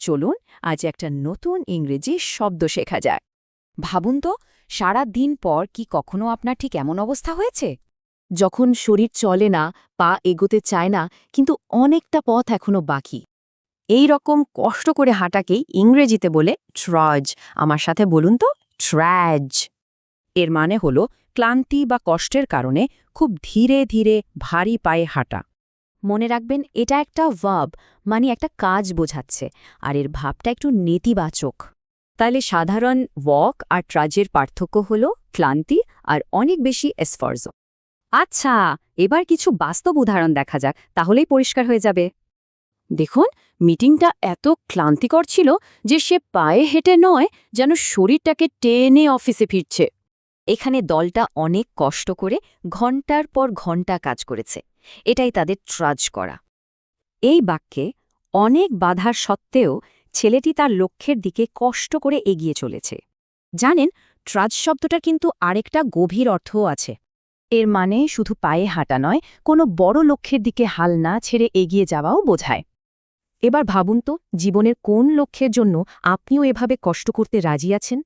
চলুন আজ একটা নতুন ইংরেজি শব্দ শেখা যায়। ভাবুন তো, সারা দিন পর কি কখনো আপনার ঠিক এমন অবস্থা হয়েছে? যখন শরীর চলে না, পা এগোতে চায় না, কিন্তু অনেকটা পথ এখনো বাকি। এই রকম কষ্ট করে হাঁটাকেই ইংরেজিতে বলে ট্রজ। আমার সাথে বলুন তো, ট্র্যাজ। এর মানে হল ক্লান্তি বা কষ্টের কারণে খুব ধীরে ধীরে ভারী পায়ে হাঁটা। মনে রাখবেন, এটা একটা ভার্ব, মানে একটা কাজ বোঝাচ্ছে, আর এর ভাবটা একটু নেতিবাচক। তাহলে সাধারণ ওয়াক আর ট্রাজের পার্থক্য হল ক্লান্তি আর অনেক বেশি এসফর্জ। আচ্ছা, এবার কিছু বাস্তব উদাহরণ দেখা যাক, তাহলেই পরিষ্কার হয়ে যাবে। দেখুন, মিটিংটা এত ক্লান্তিকর ছিল যে সে পায়ে হেঁটে নয়, যেন শরীরটাকে টেনে অফিসে ফিরছে। এখানে দলটা অনেক কষ্ট করে ঘন্টার পর ঘন্টা কাজ করেছে, এটাই তাদের ট্রাজ করা। এই বাক্যে অনেক বাধার সত্ত্বেও ছেলেটি তার লক্ষ্যের দিকে কষ্ট করে এগিয়ে চলেছে। জানেন, ট্রাজ শব্দটার কিন্তু আরেকটা গভীর অর্থও আছে। এর মানে শুধু পায়ে হাঁটা নয়, কোনো বড় লক্ষ্যের দিকে হাল না ছেড়ে এগিয়ে যাওয়াও বোঝায়। এবার ভাবুন তো, জীবনের কোন লক্ষ্যের জন্য আপনিও এভাবে কষ্ট করতে রাজি আছেন?